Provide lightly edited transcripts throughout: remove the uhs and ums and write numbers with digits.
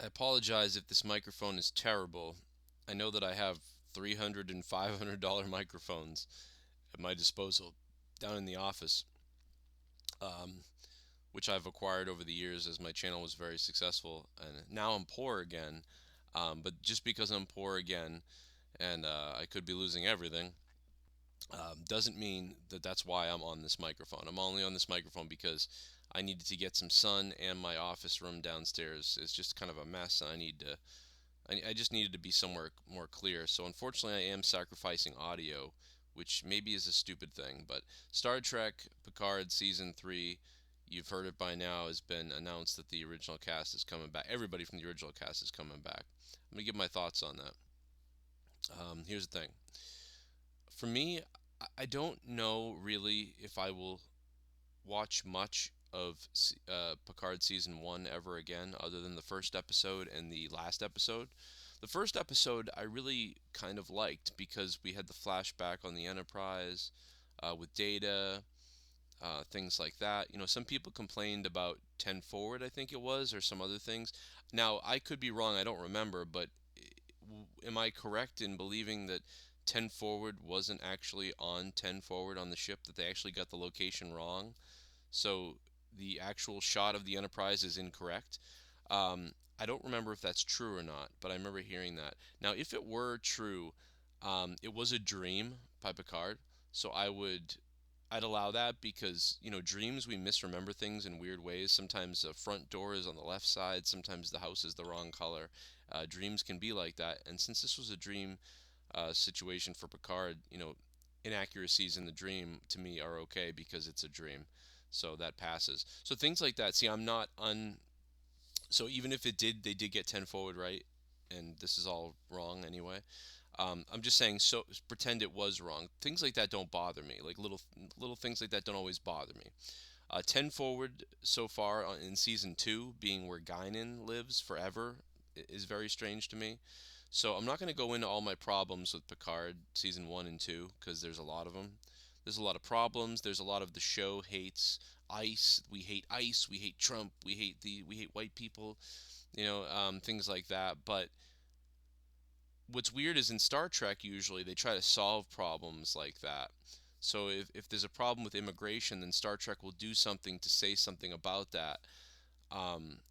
I apologize if this microphone is terrible. I know that I have $300 and $500 microphones at my disposal down in the office, um, which I've acquired over the years as my channel was very successful. And now I'm poor again. But just because I'm poor again and I could be losing everything, doesn't mean that that's why I'm on this microphone. I'm only on this microphone because I needed to get some sun, and my office room downstairs is just kind of a mess, and I just needed to be somewhere more clear. So unfortunately, I am sacrificing audio, which maybe is a stupid thing. But Star Trek Picard season 3, you've heard it by now, has been announced that the original cast is coming back. Everybody from the original cast is coming back. I'm gonna give my thoughts on that. Here's the thing. For me, I don't know really if I will watch much of Picard season 1 ever again, other than the first episode and the last episode. The first episode I really kind of liked because we had the flashback on the Enterprise with Data, things like that. You know, some people complained about 10 Forward, I think it was, or some other things. Now, I could be wrong, I don't remember, but am I correct in believing that 10 Forward wasn't actually on 10 Forward on the ship, that they actually got the location wrong? So the actual shot of the Enterprise is incorrect. I don't remember if that's true or not, but I remember hearing that. Now, if it were true, it was a dream by Picard, so I'd allow that because dreams, we misremember things in weird ways. Sometimes the front door is on the left side, sometimes the house is the wrong color. Dreams can be like that, and since this was a dream situation for Picard, inaccuracies in the dream to me are okay because it's a dream. So that passes. So things like that. See, I'm not un. So even if they did get 10 forward right, and this is all wrong anyway. I'm just saying. So pretend it was wrong. Things like that don't bother me. Like little things like that don't always bother me. 10 forward so far in season 2, being where Guinan lives forever, is very strange to me. So I'm not going to go into all my problems with Picard season 1 and 2 because there's a lot of them. There's a lot of problems. There's a lot of the show hates ICE. We hate ICE. We hate Trump. We hate white people. Things like that. But what's weird is in Star Trek, usually they try to solve problems like that. So if there's a problem with immigration, then Star Trek will do something to say something about that, um,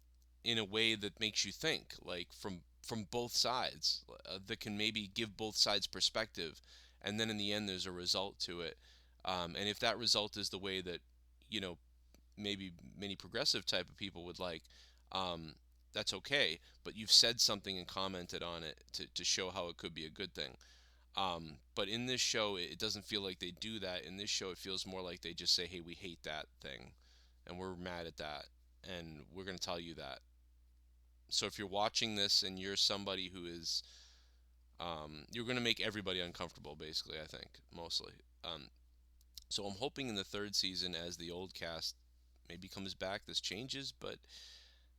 in a way that makes you think, like from both sides, that can maybe give both sides perspective, and then in the end there's a result to it. And if that result is the way that you know maybe many progressive type of people would like, um, that's okay. But you've said something and commented on it to show how it could be a good thing. But in this show, it doesn't feel like they do that. In this show, it feels more like they just say, "Hey, we hate that thing, and we're mad at that, and we're going to tell you that." So if you're watching this and you're somebody who is, you're going to make everybody uncomfortable, basically. I think mostly. So I'm hoping in the third season, as the old cast maybe comes back, this changes. But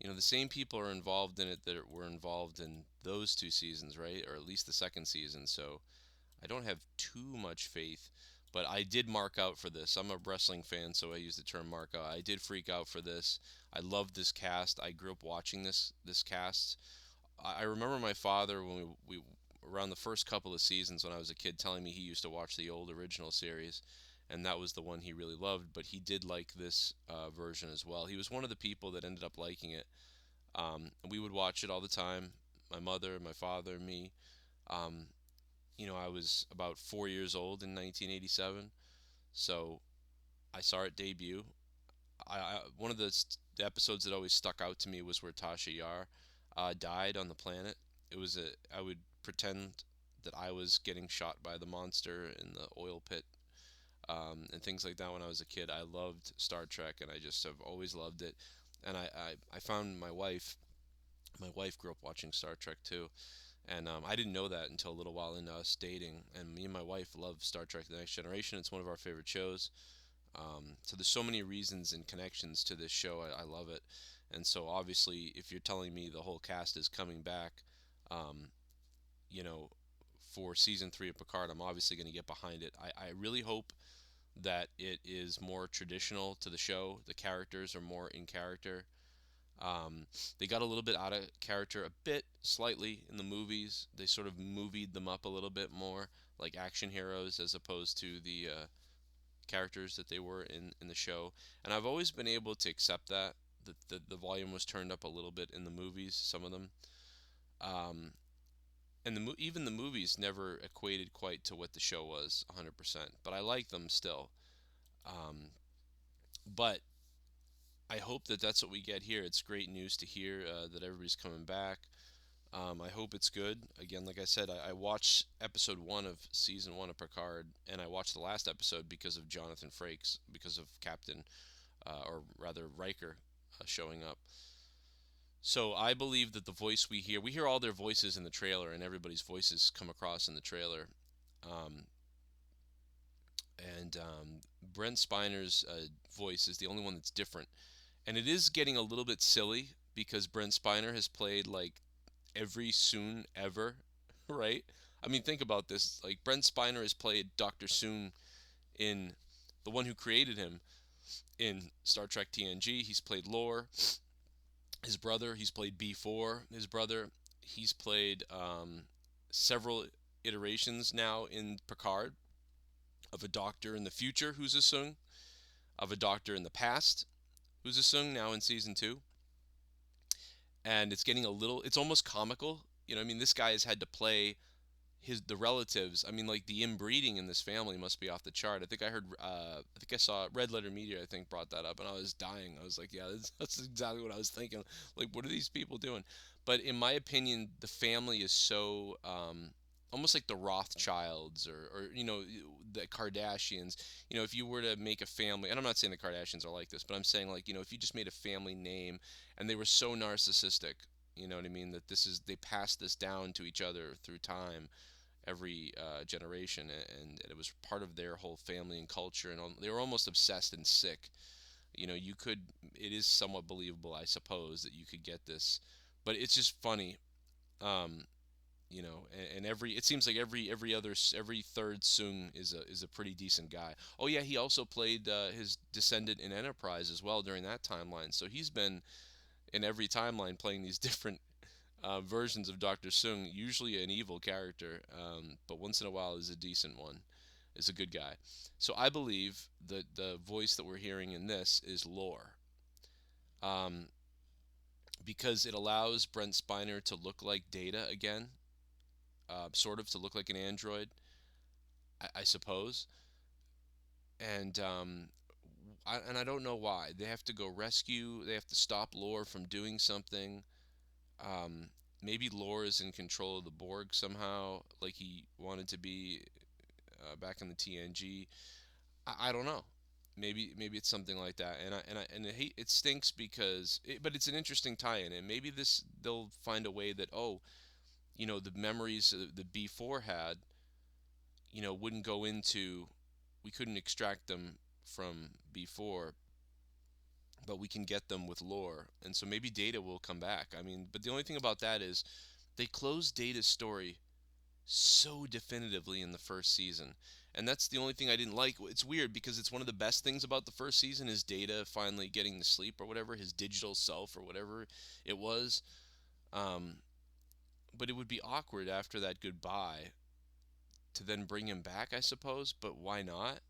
the same people are involved in it that were involved in those two seasons, right? Or at least the second season. So I don't have too much faith, but I did mark out for this. I'm a wrestling fan, so I use the term mark out. I did freak out for this. I love this cast. I grew up watching this cast. I remember my father when we around the first couple of seasons when I was a kid telling me he used to watch the old original series, and that was the one he really loved. But he did like this version as well. He was one of the people that ended up liking it. We would watch it all the time. My mother, my father, me. Um, I was about 4 years old in 1987, so I saw it debut. One of the episodes that always stuck out to me was where Tasha Yar died on the planet. I would pretend that I was getting shot by the monster in the oil pit, and things like that when I was a kid. I loved Star Trek, and I just have always loved it. And I found my wife. My wife grew up watching Star Trek too, and I didn't know that until a little while into us dating. And me and my wife love Star Trek: The Next Generation. It's one of our favorite shows. So there's so many reasons and connections to this show. I love it. And so obviously, if you're telling me the whole cast is coming back, um, you know, for season 3 of Picard, I'm obviously going to get behind it. I really hope that it is more traditional to the show. The characters are more in character. Um, they got a little bit out of character, a bit slightly in the movies. They sort of movied them up a little bit more, like action heroes, as opposed to the characters that they were in the show. And I've always been able to accept that. The volume was turned up a little bit in the movies, some of them. Um, and even the movies never equated quite to what the show was 100%. But I like them still. Um, but I hope that that's what we get here. It's great news to hear that everybody's coming back. I hope it's good. Again, like I said, I watched episode one of season one of Picard, and I watched the last episode because of Jonathan Frakes, because of Captain, or rather Riker, showing up. So I believe that the voice we hear all their voices in the trailer, and everybody's voices come across in the trailer. Um, and Brent Spiner's voice is the only one that's different, and it is getting a little bit silly because Brent Spiner has played like every Soon ever, right? I mean, think about this. Like Brent Spiner has played Doctor Soon in the one who created him in Star Trek TNG. He's played Lore, his brother. He's played B4, his brother. He's played several iterations now in Picard of a doctor in the future who's a Soong, of a doctor in the past who's a Soong now in season two. And it's getting a little, it's almost comical. I mean, this guy has had to play the relatives. I mean, like the inbreeding in this family must be off the chart. I think I saw Red Letter Media. I think brought that up, and I was dying. I was like, yeah, that's exactly what I was thinking. Like, what are these people doing? But in my opinion, the family is so almost like the Rothschilds or the Kardashians. If you were to make a family, and I'm not saying the Kardashians are like this, but I'm saying like if you just made a family name and they were so narcissistic. You know what I mean? That they passed this down to each other through time, every generation, and it was part of their whole family and culture, and they were almost obsessed and sick. You could, it is somewhat believable, I suppose, that you could get this, but it's just funny. Um, and it seems like every third Sung is a pretty decent guy. Oh yeah, he also played his descendant in Enterprise as well during that timeline. So he's been in every timeline playing these different versions of Doctor Sung, usually an evil character, but once in a while is a decent one, is a good guy. So I believe that the voice that we're hearing in this is Lore, um, because it allows Brent Spiner to look like Data again, sort of to look like an android, I suppose. And I don't know why they have to go rescue. They have to stop Lore from doing something. Um, Maybe Lore is in control of the Borg somehow, like he wanted to be back in the TNG. I don't know. Maybe it's something like that. And I hate it stinks but it's an interesting tie-in, and maybe this they'll find a way that the memories the B4 had wouldn't go into, we couldn't extract them from B4, but we can get them with Lore, and so maybe Data will come back. I mean, but the only thing about that is they closed Data's story so definitively in the first season. And that's the only thing I didn't like. It's weird because it's one of the best things about the first season is Data finally getting to sleep or whatever, his digital self or whatever it was. Um, but it would be awkward after that goodbye to then bring him back, I suppose. But why not?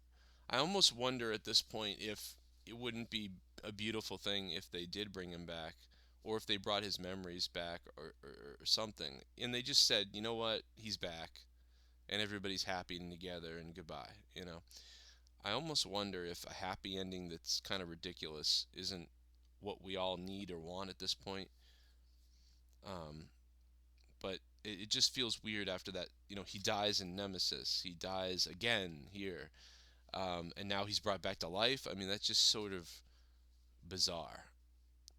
I almost wonder at this point if it wouldn't be a beautiful thing if they did bring him back, or if they brought his memories back, or something. And they just said, you know what, he's back, and everybody's happy and together and goodbye. I almost wonder if a happy ending that's kind of ridiculous isn't what we all need or want at this point. Um, but it just feels weird after that. He dies in Nemesis. He dies again here. And now he's brought back to life. I mean, that's just sort of bizarre.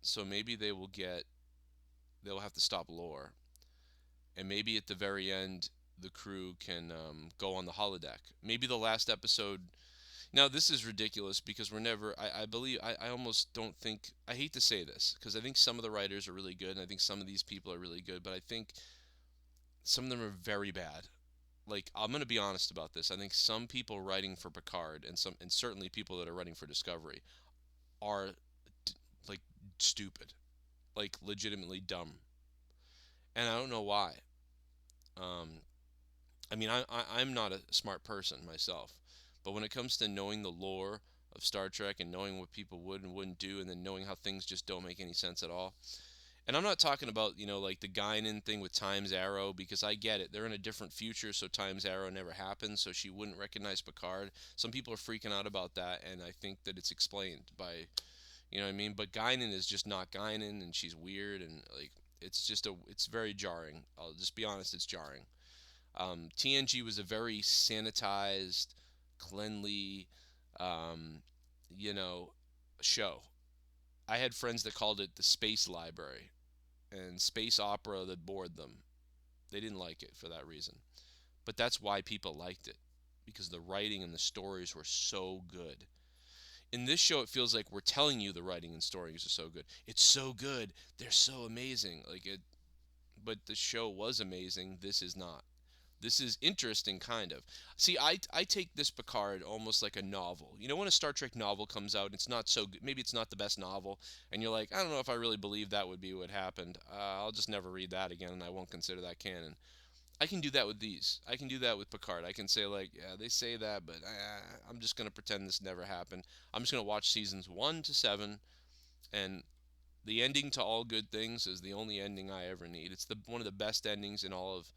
So maybe they'll have to stop Lore, and maybe at the very end, the crew can go on the holodeck. Maybe the last episode. Now this is ridiculous because we're never. I believe I almost don't think. I hate to say this because I think some of the writers are really good, and I think some of these people are really good, but I think some of them are very bad. Like I'm gonna be honest about this. I think some people writing for Picard and certainly people that are writing for Discovery are like stupid. like legitimately dumb, and I don't know why. Um, I mean, I'm not a smart person myself, but when it comes to knowing the lore of Star Trek and knowing what people would and wouldn't do, and then knowing how things just don't make any sense at all. And I'm not talking about, like the Guinan thing with Time's Arrow, because I get it. They're in a different future, so Time's Arrow never happened, so she wouldn't recognize Picard. Some people are freaking out about that, and I think that it's explained by, you know what I mean? But Guinan is just not Guinan, and she's weird, and like, it's very jarring. I'll just be honest, it's jarring. TNG was a very sanitized, cleanly, um, you know, show. I had friends that called it the space library and space opera that bored them. They didn't like it for that reason. But that's why people liked it, because the writing and the stories were so good. In this show, it feels like we're telling you the writing and stories are so good. It's so good. They're so amazing. But the show was amazing. This is not. This is interesting, kind of. See, I take this Picard almost like a novel. You know, when a Star Trek novel comes out, it's not so good. Maybe it's not the best novel, and you're like, I don't know if I really believe that would be what happened. I'll just never read that again, and I won't consider that canon. I can do that with these. I can do that with Picard. I can say like, yeah, they say that, but I'm just gonna pretend this never happened. I'm just gonna watch seasons 1 to 7, and the ending to All Good Things is the only ending I ever need. It's the one of the best endings in all of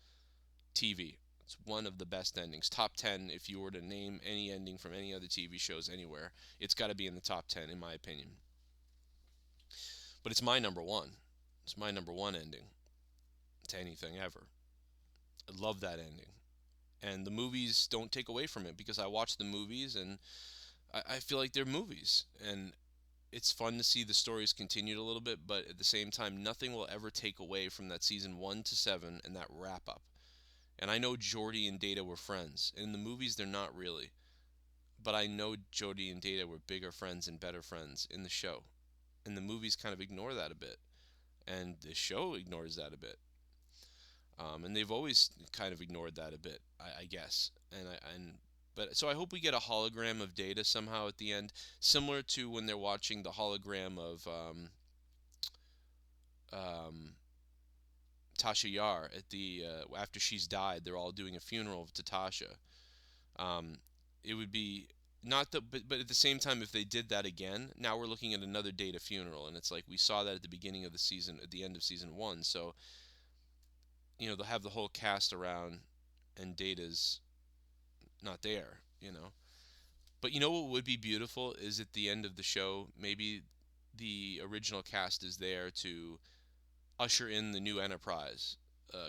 TV. It's one of the best endings. Top 10 if you were to name any ending from any other TV shows anywhere. It's got to be in the top 10 in my opinion. But it's my number 1. It's my number 1 ending to anything ever. I love that ending. And the movies don't take away from it because I watch the movies and I feel like they're movies. And it's fun to see the stories continued a little bit, but at the same time, nothing will ever take away from that season 1 to 7 and that wrap up. And I know Geordi and Data were friends. In the movies, they're not really. But I know Geordi and Data were bigger friends and better friends in the show. And the movies kind of ignore that a bit. And the show ignores that a bit. And they've always kind of ignored that a bit, I guess. But so I hope we get a hologram of Data somehow at the end, similar to when they're watching the hologram of um, Tasha Yar at the after she's died. They're all doing a funeral to Tasha. Um, it would be not the but at the same time, if they did that again, now we're looking at another Data funeral, and it's like we saw that at the beginning of the season, at the end of season 1. So they'll have the whole cast around, and Data's not there. But what would be beautiful is at the end of the show, maybe the original cast is there to usher in the new Enterprise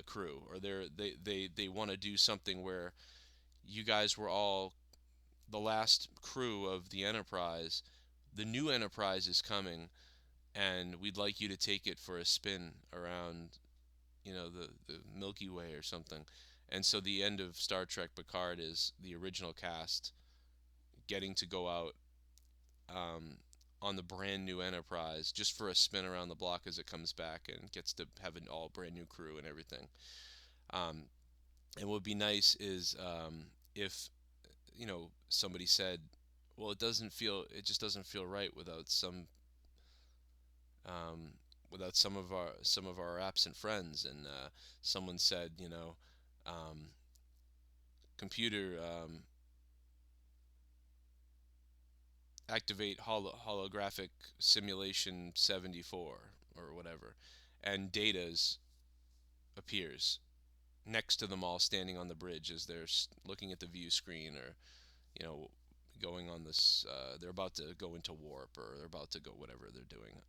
crew, or they want to do something where you guys were all the last crew of the Enterprise. The new Enterprise is coming, and we'd like you to take it for a spin around, the Milky Way or something. And so the end of Star Trek Picard is the original cast getting to go out um, on the brand new Enterprise just for a spin around the block as it comes back and gets to have an all brand new crew and everything. Um, and what would be nice is if somebody said, well, it just doesn't feel right um, without some of our absent friends, and someone said, um, computer, activate holographic simulation 74 or whatever, and Data's appears next to them all standing on the bridge as they're looking at the view screen, or you know going on this, they're about to go into warp, or they're about to go whatever they're doing.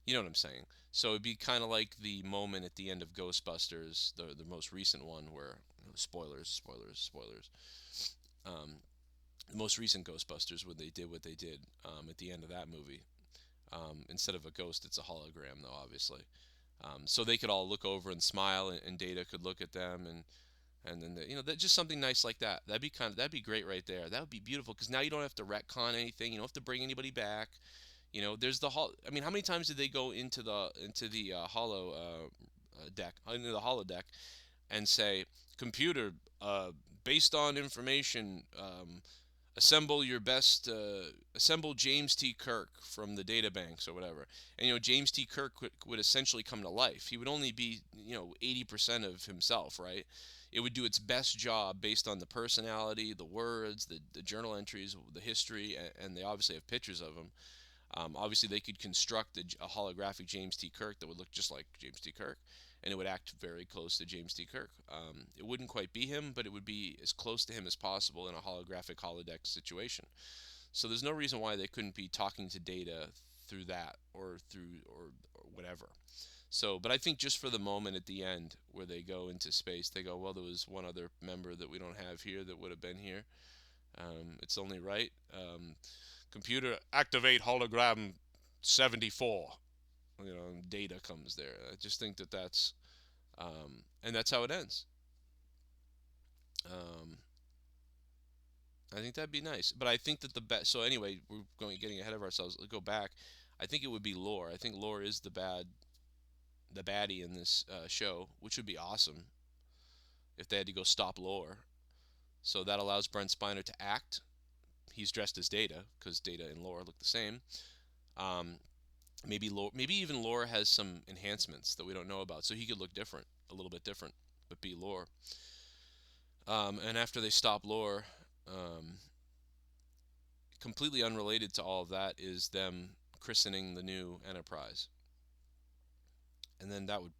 You know what I'm saying? So it'd be kind of like the moment at the end of Ghostbusters, the most recent one, where spoilers, spoilers, spoilers. Um, the most recent Ghostbusters, when they did what they did at the end of that movie. Instead of a ghost, it's a hologram, though, obviously. So they could all look over and smile, and Data could look at them, and then that, just something nice like that. That'd be great right there. That would be beautiful, because now you don't have to retcon anything. You don't have to bring anybody back. There's I mean, how many times did they go into the hollow deck, into the holodeck, and say, computer, based on information, assemble your best, assemble James T. Kirk from the data banks or whatever. And James T. Kirk would essentially come to life. He would only be 80% of himself, right? It would do its best job based on the personality, the words, the journal entries, the history, and they obviously have pictures of him. Obviously, they could construct a holographic James T. Kirk that would look just like James T. Kirk, and it would act very close to James T. Kirk. It wouldn't quite be him, but it would be as close to him as possible in a holographic holodeck situation. So there's no reason why they couldn't be talking to Data through that or whatever. So, but I think just for the moment at the end where they go into space, they go, well, there was one other member that we don't have here that would have been here. It's only right. Computer activate hologram 74. Data comes there. I just think that and that's how it ends. Um, I think that'd be nice. But I think that the best. So anyway, we're getting ahead of ourselves. Let's go back. I think it would be Lore. I think Lore is the baddie in this show, which would be awesome if they had to go stop Lore. So that allows Brent Spiner to act. He's dressed as Data because Data and Lore look the same. Um, maybe even Lore has some enhancements that we don't know about, so he could look different, a little bit different, but be Lore. And after they stop Lore, um, completely unrelated to all of that is them christening the new Enterprise, and then that would,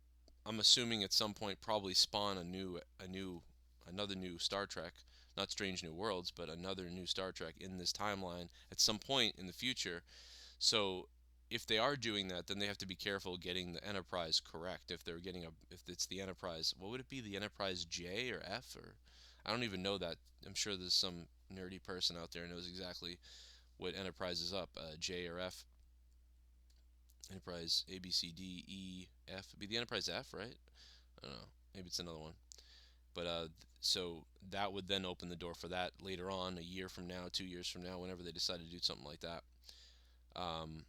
I'm assuming at some point, probably spawn another new Star Trek, not Strange New Worlds, but another new Star Trek in this timeline at some point in the future. So if they are doing that, then they have to be careful getting the Enterprise correct. If it's the Enterprise, what would it be? The Enterprise J or F, or I don't even know that. I'm sure there's some nerdy person out there who knows exactly what Enterprise is up, J or F. Enterprise A B C D E F. It'd be the Enterprise F, right? I don't know. Maybe it's another one. But so that would then open the door for that later on, a year from now, 2 years from now, whenever they decide to do something like that. Um,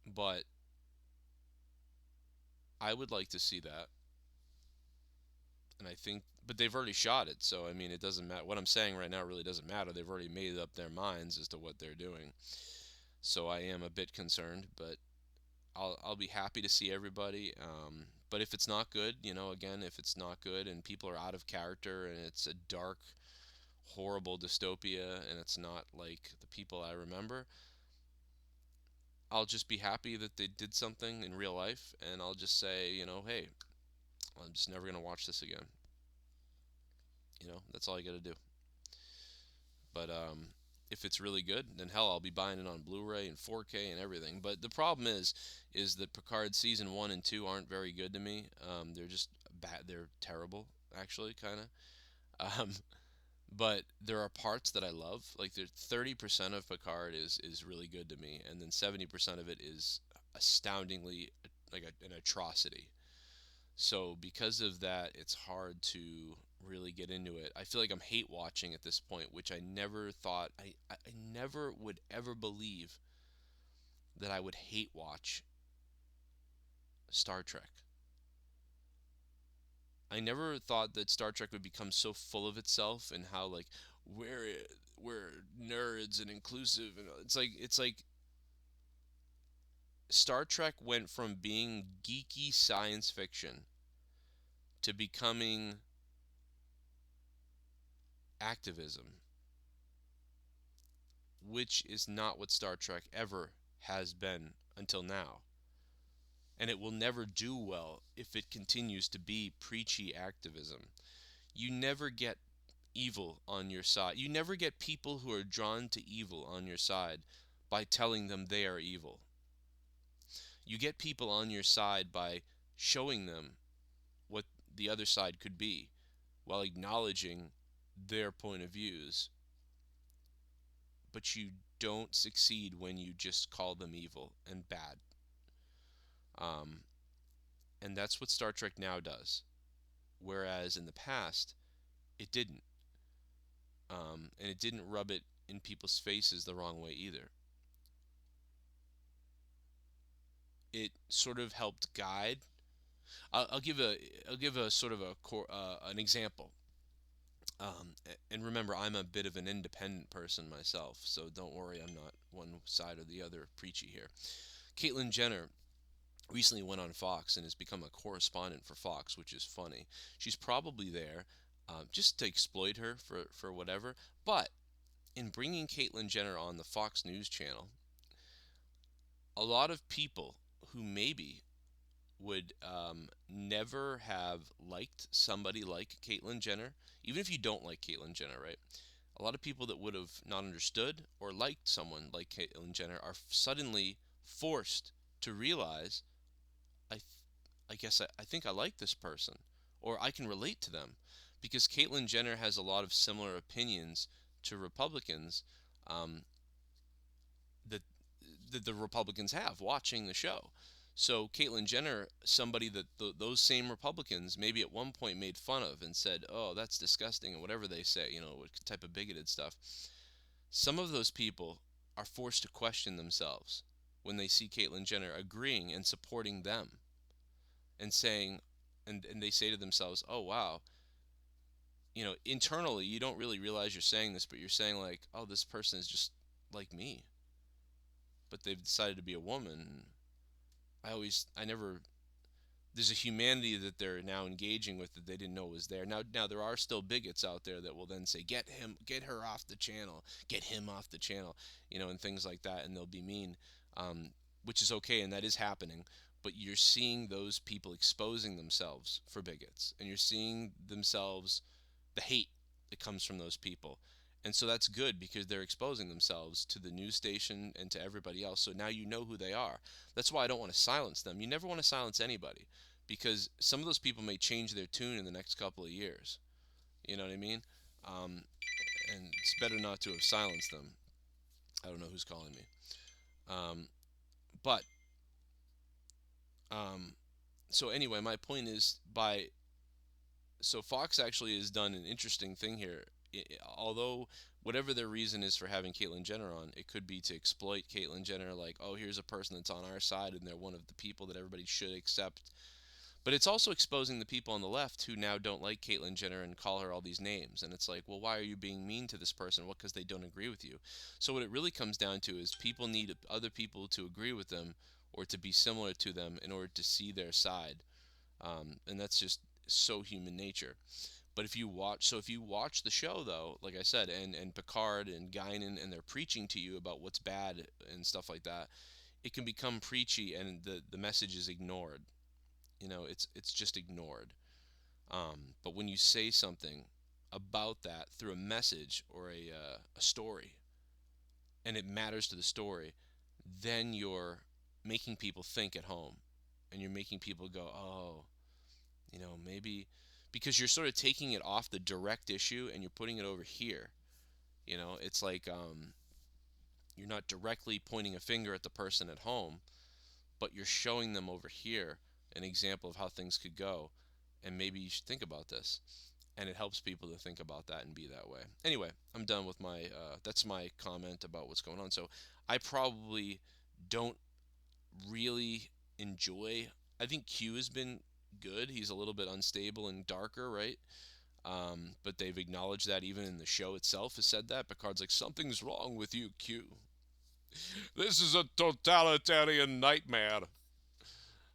but I would like to see that, and I think, but they've already shot it, so I mean, it doesn't matter. What I'm saying right now really doesn't matter. They've already made up their minds as to what they're doing. So I am a bit concerned, but I'll be happy to see everybody. But if it's not good, again, if it's not good and people are out of character and it's a dark, horrible dystopia and it's not like the people I remember, I'll just be happy that they did something in real life, and I'll just say, hey, I'm just never gonna watch this again. That's all you gotta do. But if it's really good, then hell, I'll be buying it on Blu-ray and 4K and everything. But the problem is that Picard season 1 and 2 aren't very good to me. They're just bad. They're terrible, actually, kind of. But there are parts that I love. Like, 30% of Picard is really good to me, and then 70% of it is astoundingly like an atrocity. So because of that, it's hard to really get into it. I feel like I'm hate watching at this point, which I never thought I never would ever believe that I would hate watch Star Trek. I never thought that Star Trek would become so full of itself and how like we're we're nerds and inclusive, and it's like Star Trek went from being geeky science fiction to becoming activism, which is not what Star Trek ever has been until now. And it will never do well if it continues to be preachy activism. You never get evil on your side. You never get people who are drawn to evil on your side by telling them they are evil. You get people on your side by showing them what the other side could be while acknowledging their point of views, but you don't succeed when you just call them evil and bad. Um, and that's what Star Trek now does. Whereas in the past, it didn't. And it didn't rub it in people's faces the wrong way either. It sort of helped guide. I'll give a sort of an example. And remember, I'm a bit of an independent person myself, so don't worry, I'm not one side or the other preachy here. Caitlyn Jenner recently went on Fox and has become a correspondent for Fox, which is funny. She's probably there just to exploit her for whatever. But in bringing Caitlyn Jenner on the Fox News channel, a lot of people who maybe would never have liked somebody like Caitlyn Jenner, even if you don't like Caitlyn Jenner, right? A lot of people that would have not understood or liked someone like Caitlyn Jenner are suddenly forced to realize, I, th- I guess I think I like this person, or I can relate to them, because Caitlyn Jenner has a lot of similar opinions to Republicans um, that the Republicans have watching the show. So Caitlyn Jenner, somebody that those same Republicans maybe at one point made fun of and said, "Oh, that's disgusting," and whatever they say, what type of bigoted stuff. Some of those people are forced to question themselves when they see Caitlyn Jenner agreeing and supporting them and saying, and they say to themselves, "Oh wow." Internally, you don't really realize you're saying this, but you're saying like, "Oh, this person is just like me," but they've decided to be a woman. I never there's a humanity that they're now engaging with that they didn't know was there. Now there are still bigots out there that will then say, get her off the channel, get him off the channel, and things like that, and they'll be mean, um, which is okay, and that is happening. But you're seeing those people exposing themselves for bigots, and you're seeing themselves the hate that comes from those people. And so that's good because they're exposing themselves to the news station and to everybody else. So now you know who they are. That's why I don't want to silence them. You never want to silence anybody because some of those people may change their tune in the next couple of years. You know what I mean? Um, and it's better not to have silenced them. I don't know who's calling me. Um, but um, so anyway, my point is so Fox actually has done an interesting thing here. Although whatever their reason is for having Caitlyn Jenner on, it could be to exploit Caitlyn Jenner, like, oh, here's a person that's on our side and they're one of the people that everybody should accept. But it's also exposing the people on the left who now don't like Caitlyn Jenner and call her all these names. And it's like, well, why are you being mean to this person? Well, because they don't agree with you. So what it really comes down to is people need other people to agree with them or to be similar to them in order to see their side. And that's just so human nature. But if you watch the show though, like I said, and Picard and Guinan, and they're preaching to you about what's bad and stuff like that, it can become preachy, and the message is ignored. It's just ignored. But when you say something about that through a message or a story, and it matters to the story, then you're making people think at home, and you're making people go, oh, maybe, because you're sort of taking it off the direct issue and you're putting it over here. It's like you're not directly pointing a finger at the person at home, but you're showing them over here an example of how things could go, and maybe you should think about this. And it helps people to think about that and be that way. Anyway, I'm done with that's my comment about what's going on. So I probably don't really enjoy. I think Q has been good. He's a little bit unstable and darker, right? But they've acknowledged that even in the show itself has said that. Picard's like, something's wrong with you, Q. This is a totalitarian nightmare.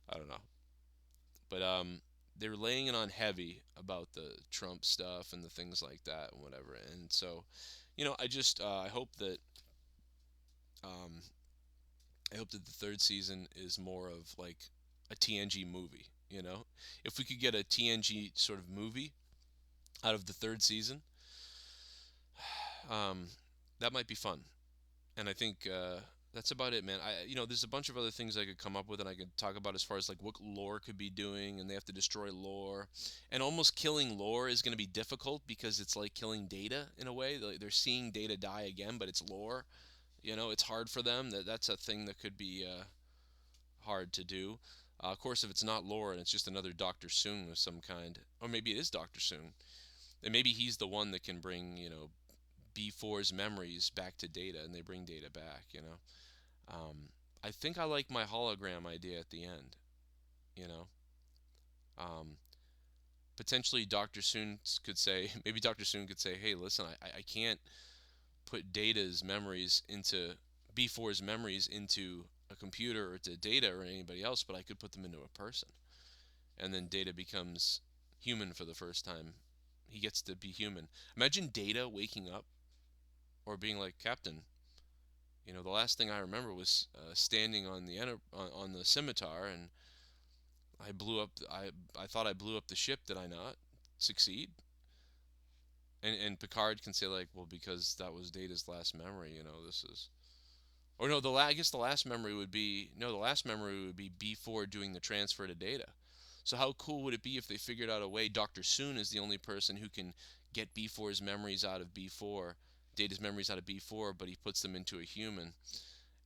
I don't know. But they're laying it on heavy about the Trump stuff and the things like that and whatever. And so, I hope that um, the third season is more of like a TNG movie. If we could get a TNG sort of movie out of the third season, um, that might be fun. And I think that's about it, man. There's a bunch of other things I could come up with, and I could talk about as far as like what lore could be doing, and they have to destroy lore, and almost killing lore is going to be difficult because it's like killing data in a way. They're seeing data die again, but it's lore. It's hard for them. That's a thing that could be hard to do. Of course, if it's not lore and it's just another Doctor Soong of some kind, or maybe it is Doctor Soong, then maybe he's the one that can bring B4's memories back to Data, and they bring Data back. I think I like my hologram idea at the end, you know. Um, potentially Dr. Soon could say, maybe Dr. Soon could say, hey, listen, I can't put Data's memories into B4's memories into a computer or to Data or anybody else, but I could put them into a person. And then Data becomes human for the first time. He gets to be human. Imagine Data waking up or being like, Captain, the last thing I remember was standing on on the scimitar, and I blew up. I thought I blew up the ship. Did I not succeed? And Picard can say like, well, because that was Data's last memory. This is. Or no, I guess the last memory would be no. The last memory would be B4 doing the transfer to Data. So how cool would it be if they figured out a way? Dr. Soon is the only person who can get B4's memories out of B4, Data's memories out of B4, but he puts them into a human,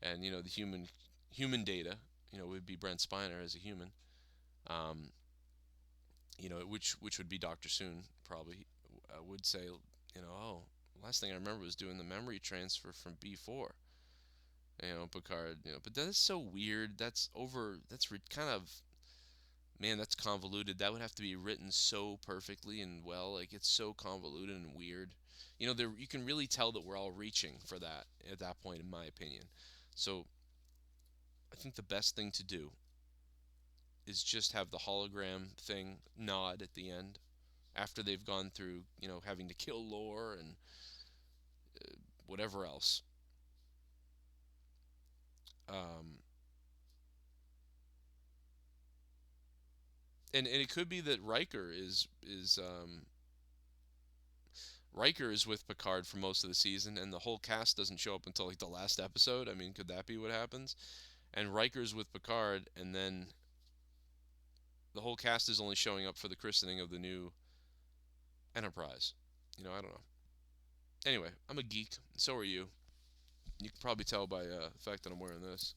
and the human Data, would be Brent Spiner as a human, um, which would be Dr. Soon probably would say, oh, last thing I remember was doing the memory transfer from B4. Picard, but that is so weird. That's over. Kind of, man, that's convoluted. That would have to be written so perfectly and well. Like it's so convoluted and weird. You can really tell that we're all reaching for that at that point, in my opinion. So I think the best thing to do is just have the hologram thing nod at the end after they've gone through, having to kill Lore and whatever else. Um, and it could be that Riker is with Picard for most of the season, and the whole cast doesn't show up until like the last episode. I mean, could that be what happens? And Riker's with Picard, and then the whole cast is only showing up for the christening of the new Enterprise. I don't know. Anyway, I'm a geek. So are you. You can probably tell by the fact that I'm wearing this.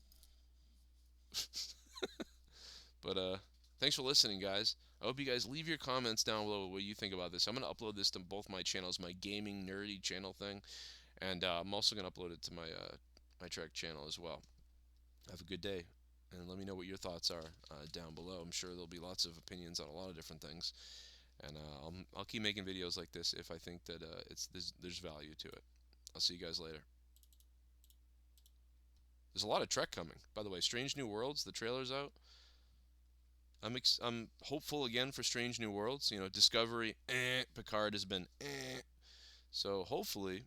But thanks for listening, guys. I hope you guys leave your comments down below what you think about this. I'm gonna upload this to both my channels, my gaming nerdy channel thing, and I'm also gonna upload it to my Trek channel as well. Have a good day, and let me know what your thoughts are down below. I'm sure there'll be lots of opinions on a lot of different things, and I'll keep making videos like this if I think that there's value to it. I'll see you guys later. There's a lot of Trek coming, by the way. Strange New Worlds, the trailer's out. I'm hopeful again for Strange New Worlds. Discovery, Picard has been, so hopefully,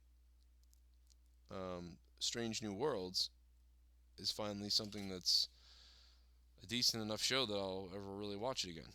Strange New Worlds is finally something that's a decent enough show that I'll ever really watch it again.